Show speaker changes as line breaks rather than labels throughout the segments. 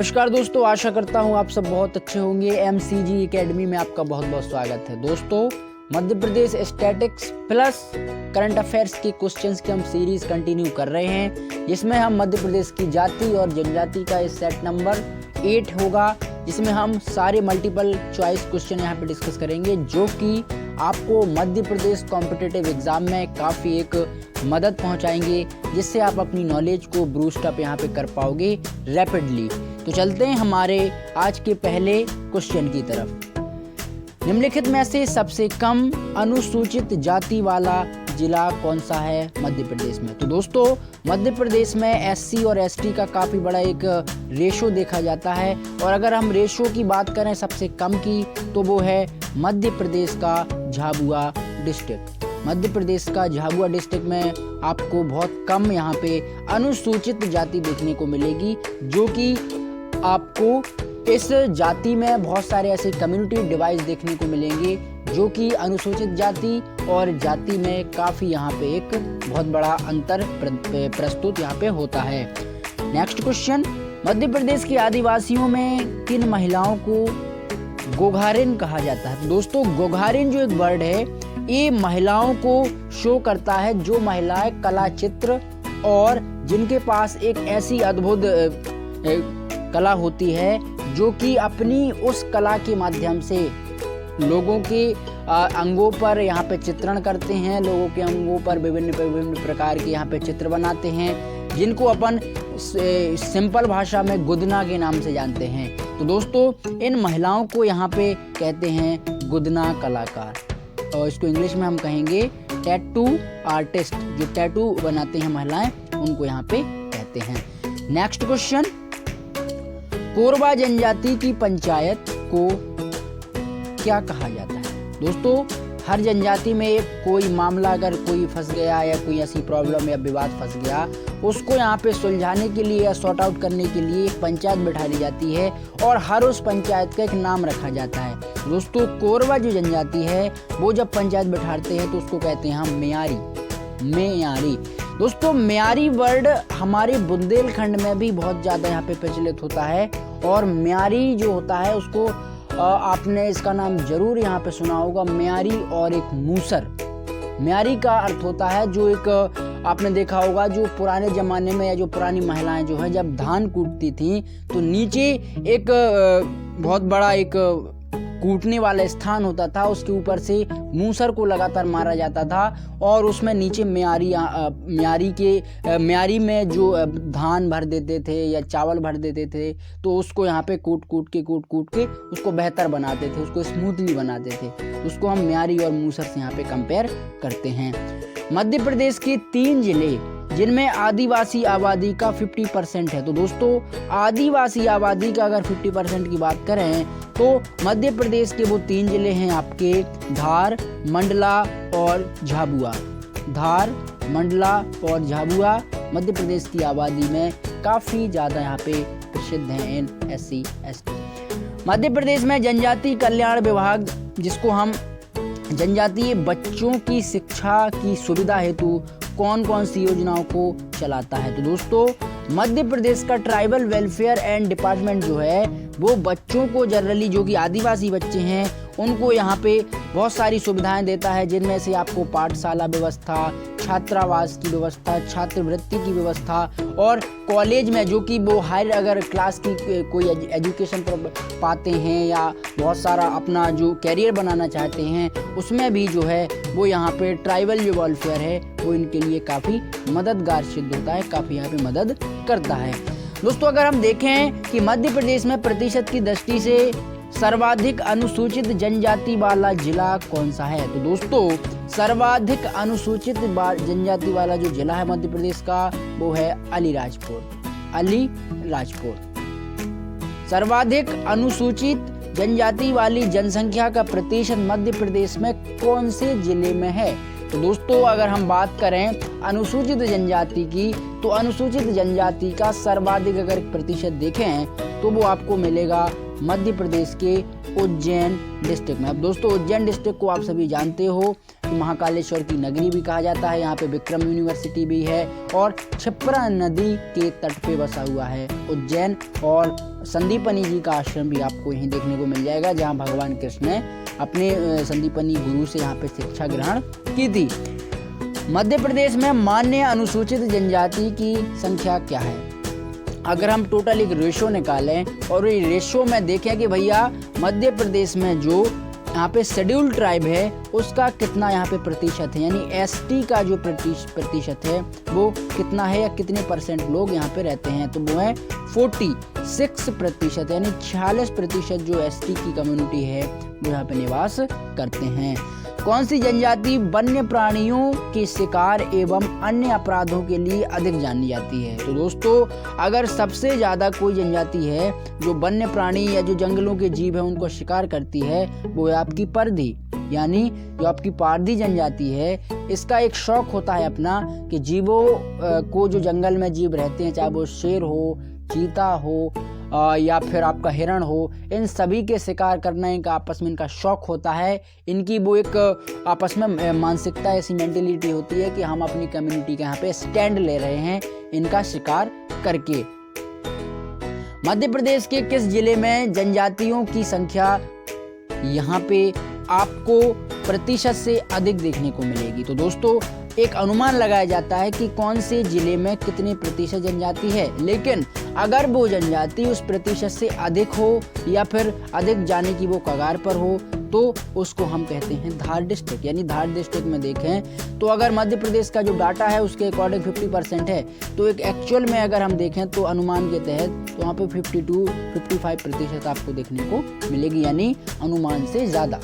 नमस्कार दोस्तों, आशा करता हूँ आप सब बहुत अच्छे होंगे। MCG एकेडमी में आपका बहुत बहुत स्वागत है। दोस्तों, Madhya Pradesh statics plus current affairs के क्वेश्चंस की हम सीरीज कंटिन्यू कर रहे हैं, जिसमें हम मध्य प्रदेश की जाति और जनजाति का इस सेट नंबर 8 होगा, जिसमें हम सारे मल्टीपल चॉइस क्वेश्चन यहाँ पे डिस्कस करेंगे, जो कि आपको मध्य प्रदेश कॉम्पिटिटिव एग्जाम में काफ़ी एक मदद पहुंचाएंगे, जिससे आप अपनी नॉलेज को बूस्ट अप यहाँ पे कर पाओगे रैपिडली। तो चलते हैं हमारे आज के पहले क्वेश्चन की तरफ। निम्नलिखित में से सबसे कम अनुसूचित जाति वाला जिला कौन सा है मध्य प्रदेश में? तो दोस्तों, मध्य प्रदेश में SC और ST का काफ़ी बड़ा एक रेशो देखा जाता है, और अगर हम रेशो की बात करें सबसे कम की, तो वो है मध्य प्रदेश का झाबुआ डिस्ट्रिक्ट। मध्य प्रदेश का झाबुआ डिस्ट्रिक्ट में आपको बहुत कम यहाँ पे अनुसूचित जाति देखने को मिलेगी, जो कि आपको इस जाति में बहुत सारे ऐसे कम्युनिटी डिवाइस देखने को मिलेंगे, जो कि अनुसूचित जाति और जाति में काफ़ी यहाँ पे एक बहुत बड़ा अंतर प्रस्तुत यहाँ पे होता है। नेक्स्ट क्वेश्चन, मध्य प्रदेश के आदिवासियों में किन महिलाओं को गोघारिन कहा जाता है? दोस्तों, गोघारिन जो एक वर्ड है, ये महिलाओं को शो करता है जो महिलाएं कला चित्र और जिनके पास एक ऐसी अद्भुत कला होती है, जो कि अपनी उस कला के माध्यम से लोगों के अंगों पर यहाँ पे चित्रण करते हैं, लोगों के अंगों पर विभिन्न प्रकार के यहाँ पे चित्र बनाते हैं, जिनको अपन सिंपल भाषा में गुदना के नाम से जानते हैं। तो दोस्तों, इन महिलाओं को यहाँ पे कहते हैं गुदना कलाकार, और इसको इंग्लिश में हम कहेंगे टैटू आर्टिस्ट। जो टैटू बनाते हैं महिलाएं, उनको यहाँ पे कहते हैं। नेक्स्ट क्वेश्चन, कोरबा जनजाति की पंचायत को क्या कहा जाता है? दोस्तों, हर जनजाति में कोई मामला अगर कोई फंस गया या कोई ऐसी प्रॉब्लम या विवाद फंस गया, उसको यहाँ पे सुलझाने के लिए या सॉर्ट आउट करने के लिए एक पंचायत बैठा ली जाती है, और हर उस पंचायत का एक नाम रखा जाता है। दोस्तों, कोरबा जो जनजाति है, वो जब पंचायत बैठाते हैं तो उसको कहते हैं हम मेयारी। दोस्तों, मेयारी वर्ड हमारे बुंदेलखंड में भी बहुत ज़्यादा यहाँ पे प्रचलित होता है, और मेयारी जो होता है उसको आपने इसका नाम जरूर यहाँ पे सुना होगा, मेयारी और एक मूसर। मेयारी का अर्थ होता है जो एक आपने देखा होगा, जो पुराने ज़माने में या जो पुरानी महिलाएं जो है जब धान कूटती थी, तो नीचे एक बहुत बड़ा एक कूटने वाला स्थान होता था, उसके ऊपर से मूसर को लगातार मारा जाता था, और उसमें नीचे मेयारी में जो धान भर देते थे या चावल भर देते थे, तो उसको यहाँ पे कूट कूट के उसको बेहतर बनाते थे, उसको स्मूथली बनाते थे। तो उसको हम मेयारी और मूसर से यहाँ पे कंपेयर करते हैं। मध्य प्रदेश के 3 जिले जिनमें आदिवासी आबादी का 50% है। तो दोस्तों, आदिवासी आबादी का अगर 50% की बात करें, तो मध्य प्रदेश के वो 3 जिले हैं आपके धार, मंडला और झाबुआ। धार, मंडला और झाबुआ मध्य प्रदेश की आबादी में काफ़ी ज़्यादा यहाँ पे प्रसिद्ध हैं इन SC ST। मध्य प्रदेश में जनजाति कल्याण विभाग, जिसको हम जनजातीय बच्चों की शिक्षा की सुविधा हेतु कौन कौन सी योजनाओं को चलाता है? तो दोस्तों, मध्य प्रदेश का ट्राइबल वेलफेयर एंड डिपार्टमेंट जो है, वो बच्चों को जनरली, जो कि आदिवासी बच्चे हैं, उनको यहाँ पे बहुत सारी सुविधाएं देता है, जिनमें से आपको पाठशाला व्यवस्था, छात्रावास की व्यवस्था, छात्रवृत्ति की व्यवस्था, और कॉलेज में जो कि वो हायर अगर क्लास की कोई एजुकेशन पाते हैं या बहुत सारा अपना जो कैरियर बनाना चाहते हैं, उसमें भी जो है वो यहाँ पे ट्राइबल जो वेलफेयर है वो इनके लिए काफ़ी मददगार सिद्ध होता है, काफ़ी यहाँ पे मदद करता है। दोस्तों, अगर हम देखें कि मध्य प्रदेश में प्रतिशत की दृष्टि से सर्वाधिक अनुसूचित जनजाति वाला जिला कौन सा है? तो दोस्तों, सर्वाधिक अनुसूचित जनजाति वाला जो जिला है मध्य प्रदेश का, वो है अलीराजपुर। सर्वाधिक अनुसूचित जनजाति वाली जनसंख्या का प्रतिशत मध्य प्रदेश में कौन से जिले में है? तो दोस्तों, अगर हम बात करें अनुसूचित जनजाति की, तो अनुसूचित जनजाति का सर्वाधिक अगर प्रतिशत देखें तो वो आपको मिलेगा मध्य प्रदेश के उज्जैन डिस्ट्रिक्ट में। अब दोस्तों उज्जैन डिस्ट्रिक्ट को आप सभी जानते हो कि महाकालेश्वर की नगरी भी कहा जाता है। यहाँ पे विक्रम यूनिवर्सिटी भी है और क्षिप्रा नदी के तट पे बसा हुआ है उज्जैन। और संदीपनी जी का आश्रम भी आपको यहीं देखने को मिल जाएगा, जहाँ भगवान कृष्ण ने अपने संदीपनी गुरु से यहाँ पे शिक्षा ग्रहण की थी। मध्य प्रदेश में मान्य अनुसूचित जनजाति की संख्या क्या है? अगर हम टोटल एक रेशो निकालें और ये रेशो में देखें कि भैया मध्य प्रदेश में जो यहाँ पे शेड्यूल ट्राइब है उसका कितना यहाँ पे प्रतिशत है, यानी एसटी का जो प्रतिशत है वो कितना है या कितने परसेंट लोग यहाँ पे रहते हैं, तो वो है 46%, यानी 46% जो एसटी की कम्युनिटी है वो यहाँ पे निवास करते हैं। कौन सी जनजाति वन्य प्राणियों के शिकार एवं अन्य अपराधों के लिए अधिक जानी जाती है? तो दोस्तों अगर सबसे ज़्यादा कोई जनजाति है जो वन्य प्राणी या जो जंगलों के जीव है उनको शिकार करती है वो है आपकी परधी, यानी जो आपकी पारधी जनजाति है। इसका एक शौक होता है अपना कि जीवों को, जो जंगल में जीव रहते हैं, चाहे वो शेर हो, चीता हो या फिर आपका हिरण हो, इन सभी के शिकार करने का आपस में इनका शौक होता है। इनकी वो एक आपस में मानसिकता, ऐसी मेंटेलिटी होती है कि हम अपनी कम्युनिटी के यहाँ पे स्टैंड ले रहे हैं इनका शिकार करके। मध्य प्रदेश के किस जिले में जनजातियों की संख्या यहाँ पे आपको प्रतिशत से अधिक देखने को मिलेगी? तो दोस्तों एक अनुमान लगाया जाता है कि कौन से जिले में कितने प्रतिशत जनजाति है, लेकिन अगर वो जनजाति उस प्रतिशत से अधिक हो या फिर अधिक जाने की वो कगार पर हो तो उसको हम कहते हैं धार डिस्ट्रिक्ट। यानी धार डिस्ट्रिक्ट में देखें तो अगर मध्य प्रदेश का जो डाटा है उसके अकॉर्डिंग 50% है, तो एक एक्चुअल में अगर हम देखें तो अनुमान के तहत तो वहाँ पे 52-55% आपको देखने को मिलेगी, यानी अनुमान से ज़्यादा।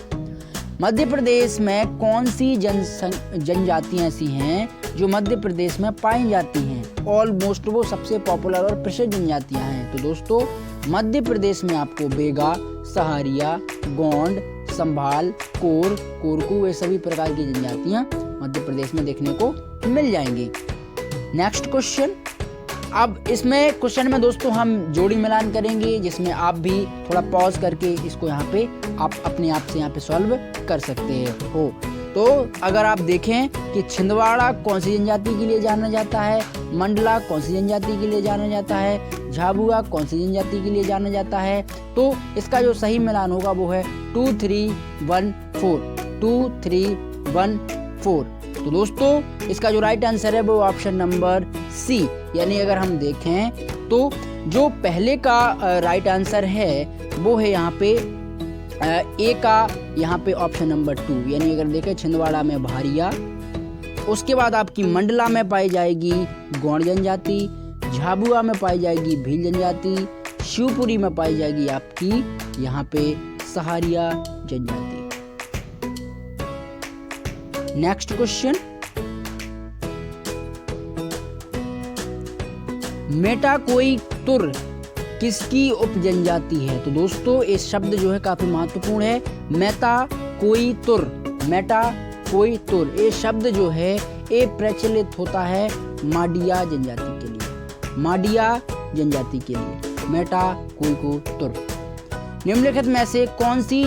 मध्य प्रदेश में कौन सी जनजातियाँ ऐसी हैं जो मध्य प्रदेश में पाई जाती हैं? ऑलमोस्ट वो सबसे पॉपुलर और प्रसिद्ध जनजातियाँ हैं। तो दोस्तों मध्य प्रदेश में आपको बेगा, सहारिया, गोंड, संभाल, कोरकू, ये सभी प्रकार की जनजातियाँ मध्य प्रदेश में देखने को मिल जाएंगी। Next question. अब इसमें क्वेश्चन में दोस्तों हम जोड़ी मिलान करेंगे, जिसमें आप भी थोड़ा पॉज करके इसको यहाँ पे आप अपने आप से यहाँ पे सॉल्व कर सकते हो। तो अगर आप देखें कि छिंदवाड़ा कौन सी जनजाति के लिए जाना जाता है, मंडला कौन सी जनजाति के लिए जाना जाता है, झाबुआ कौन सी जनजाति के लिए जाना जाता है, तो इसका जो सही मिलान होगा वो है 2314। तो दोस्तों इसका जो राइट आंसर है वो ऑप्शन नंबर सी, यानी अगर हम देखें तो जो पहले का राइट आंसर है वो है यहाँ पे ए का यहाँ पे ऑप्शन नंबर 2, यानी अगर देखें छिंदवाड़ा में भारिया, उसके बाद आपकी मंडला में पाई जाएगी गौड़ जनजाति, झाबुआ में पाई जाएगी भील जनजाति, शिवपुरी में पाई जाएगी आपकी यहाँ पे सहारिया जनजाति। Next question. मेटा कोई तुर किसकी उपजनजाति है? तो दोस्तों इस शब्द जो है काफी महत्वपूर्ण है। मेटा कोई तुर ये शब्द जो है ये प्रचलित होता है माडिया जनजाति के लिए, मेटा कोई को तुर। निम्नलिखित में से कौन सी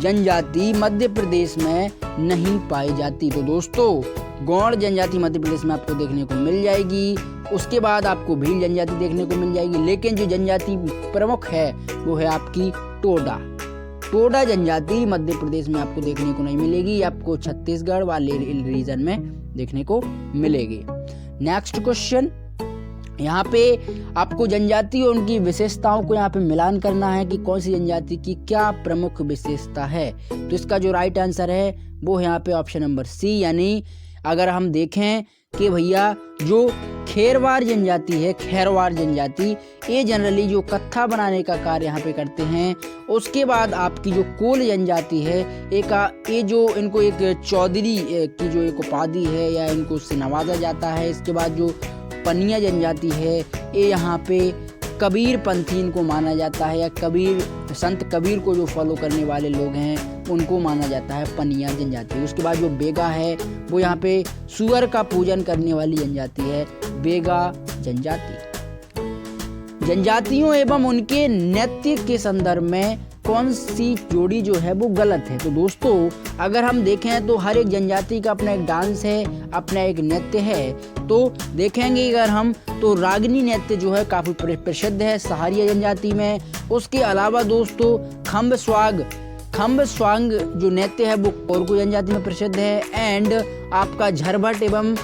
जनजाति मध्य प्रदेश में नहीं पाई जाती? तो दोस्तों गौड़ जनजाति मध्य प्रदेश में आपको देखने को मिल जाएगी, उसके बाद आपको भील जनजाति देखने को मिल जाएगी, लेकिन जो जनजाति प्रमुख है वो है आपकी टोडा जनजाति मध्य प्रदेश में आपको देखने को नहीं मिलेगी, आपको छत्तीसगढ़ वाले रीजन में देखने को मिलेगी। Next question. यहाँ पे आपको जनजाति और उनकी विशेषताओं को यहाँ पे मिलान करना है कि कौन सी जनजाति की क्या प्रमुख विशेषता है। तो इसका जो राइट आंसर है वो है यहाँ पे ऑप्शन नंबर सी, यानी अगर हम देखें कि भैया जो खेरवार जनजाति ये जनरली जो कत्था बनाने का कार्य यहाँ पे करते हैं। उसके बाद आपकी जो कोल जनजाति है ये जो इनको एक चौधरी की जो एक उपाधि है या इनको उससे नवाजा जाता है। इसके बाद जो पनिया जनजाति है ये यहाँ पे कबीर पंथी इनको माना जाता है, या संत कबीर को जो फॉलो करने वाले लोग हैं उनको माना जाता है पनिया जनजाति। उसके बाद जो बेगा है वो यहाँ पे सुअर का पूजन करने वाली जनजाति है बेगा जनजाति। जनजातियों एवं उनके नृत्य के संदर्भ में कौन सी जोड़ी जो है वो गलत है। तो दोस्तों अगर हम देखें तो हर एक जनजाति का अपना एक डांस है, अपना एक नृत्य है। तो देखेंगे अगर हम तो रागनी नृत्य जो है काफ़ी प्रसिद्ध है सहारिया जनजाति में। उसके अलावा दोस्तों खम्ब स्वांग जो नृत्य है वो कोरकू जनजाति में प्रसिद्ध है। एंड आपका झरभट एवं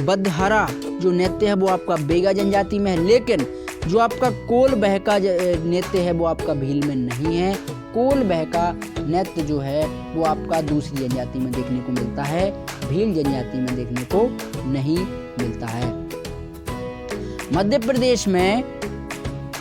बदहरा जो नृत्य है वो आपका बेगा जनजाति में है। लेकिन जो आपका कोल बहका नृत्य है वो आपका भील में नहीं है। कोल बहका नृत्य जो है वो आपका दूसरी जनजाति में देखने को मिलता है, भील जनजाति में देखने को नहीं मिलता है। मध्य प्रदेश में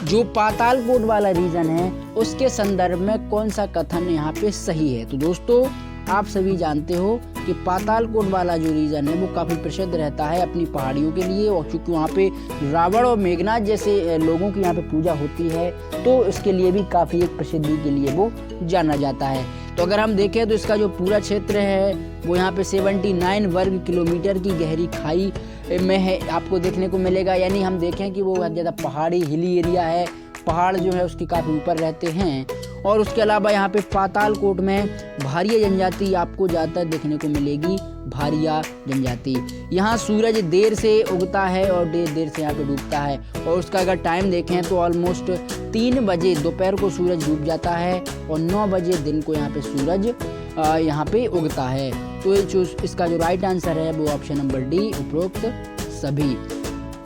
जो पातालकोट वाला रीजन है उसके संदर्भ में कौन सा कथन यहाँ पे सही है। तो दोस्तों आप सभी जानते हो कि पातालकोट वाला जो रीजन है वो काफ़ी प्रसिद्ध रहता है अपनी पहाड़ियों के लिए, और चूँकि वहाँ पे रावण और मेघनाथ जैसे लोगों की यहाँ पे पूजा होती है तो इसके लिए भी काफ़ी एक प्रसिद्धि के लिए वो जाना जाता है। तो अगर हम देखें तो इसका जो पूरा क्षेत्र है वो यहाँ पे 79 वर्ग किलोमीटर की गहरी खाई में है, आपको देखने को मिलेगा। यानी हम देखें कि वो ज़्यादा पहाड़ी हिली एरिया है, पहाड़ जो है उसके काफ़ी ऊपर रहते हैं। और उसके अलावा यहाँ पे पातालकोट में भारिया जनजाति आपको ज़्यादातर देखने को मिलेगी, भारिया जनजाति। यहाँ सूरज देर से उगता है और देर से यहाँ पे डूबता है। और उसका अगर टाइम देखें तो ऑलमोस्ट 3 बजे दोपहर को सूरज डूब जाता है और 9 बजे दिन को यहाँ पे सूरज यहाँ पे उगता है। तो इसका जो राइट आंसर है वो ऑप्शन नंबर डी, उपरोक्त सभी।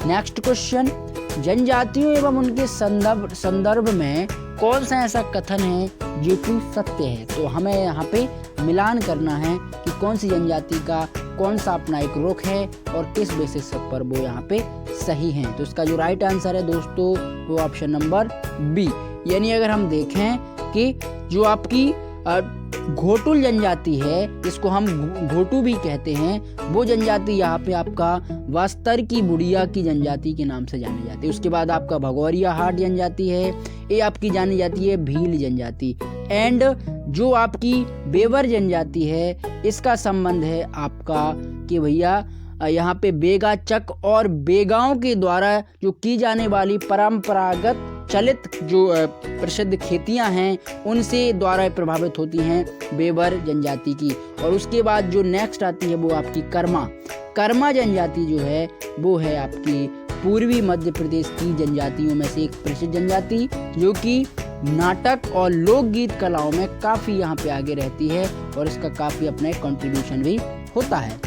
नेक्स्ट क्वेश्चन, जनजातियों एवं उनके संदर्भ में कौन सा ऐसा कथन है जो कि सत्य है। तो हमें यहाँ पे मिलान करना है कि कौन सी जनजाति का कौन सा अपना एक रुख है और किस बेसिस पर वो यहाँ पे सही है। तो इसका जो राइट आंसर है दोस्तों वो ऑप्शन नंबर बी। यानी अगर हम देखें कि जो आपकी घोटुल जनजाति है, जिसको हम घोटू भी कहते हैं, वो जनजाति यहाँ पे आपका वास्तर की बुढ़िया की जनजाति के नाम से जानी जाती है। उसके बाद आपका भगौरिया हाट जनजाति है, ये आपकी जानी जाती है भील जनजाति। एंड जो आपकी बेवर जनजाति है इसका संबंध है आपका कि भैया यहाँ पे बेगा चक और बेगाओं के द्वारा जो की जाने वाली परंपरागत चलित जो प्रसिद्ध खेतियां हैं उनसे द्वारा प्रभावित होती हैं बेवर जनजाति की। और उसके बाद जो नेक्स्ट आती है वो आपकी कर्मा जनजाति जो है वो है आपकी पूर्वी मध्य प्रदेश की जनजातियों में से एक प्रसिद्ध जनजाति, जो कि नाटक और लोकगीत कलाओं में काफ़ी यहाँ पे आगे रहती है और इसका काफ़ी अपना कंट्रीब्यूशन भी होता है।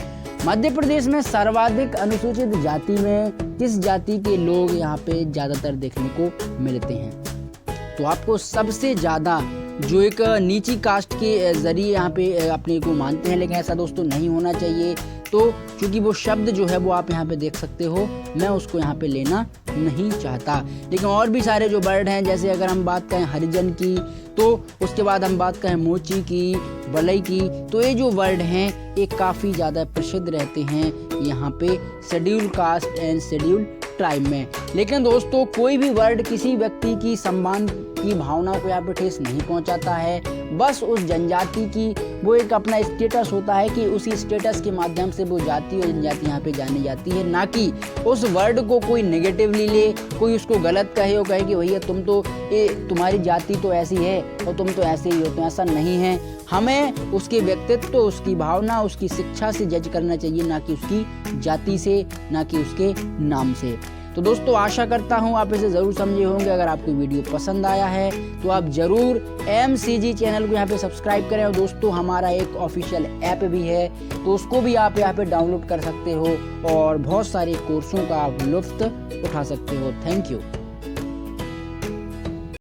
मध्य प्रदेश में सर्वाधिक अनुसूचित जाति में किस जाति के लोग यहाँ पे ज़्यादातर देखने को मिलते हैं। तो आपको सबसे ज़्यादा जो एक नीची कास्ट के जरिए यहाँ पे अपने को मानते हैं, लेकिन ऐसा दोस्तों नहीं होना चाहिए। तो क्योंकि वो शब्द जो है वो आप यहाँ पे देख सकते हो, मैं उसको यहाँ पे लेना नहीं चाहता। लेकिन और भी सारे जो वर्ड हैं, जैसे अगर हम बात करें हरिजन की, तो उसके बाद हम बात करें मोची की, बलई की, तो ये जो वर्ड हैं ये काफ़ी ज़्यादा प्रसिद्ध रहते हैं यहाँ पे schedule caste and schedule tribe में। लेकिन दोस्तों कोई भी वर्ड किसी व्यक्ति की सम्मान की भावना को यहाँ पे ठेस नहीं पहुँचाता है। बस उस जनजाति की वो एक अपना स्टेटस होता है कि उसी स्टेटस के माध्यम से वो जाति और जनजाति यहाँ पे जानी जाती है, ना कि उस वर्ड को कोई नेगेटिवली ले, कोई उसको गलत कहे और कहे कि भैया तुम तो तुम्हारी जाति तो ऐसी है और तुम तो ऐसे ही हो। तो ऐसा नहीं है, हमें उसके व्यक्तित्व, उसकी भावना, उसकी शिक्षा से जज करना चाहिए, ना कि उसकी जाति से, ना कि उसके नाम से। तो दोस्तों आशा करता हूँ आप इसे ज़रूर समझे होंगे। अगर आपको वीडियो पसंद आया है तो आप ज़रूर MCG चैनल को यहाँ पे सब्सक्राइब करें। और दोस्तों हमारा एक ऑफिशियल ऐप भी है, तो उसको भी आप यहाँ पे डाउनलोड कर सकते हो और बहुत सारे कोर्सों का आप लुत्फ़ उठा सकते हो। Thank you.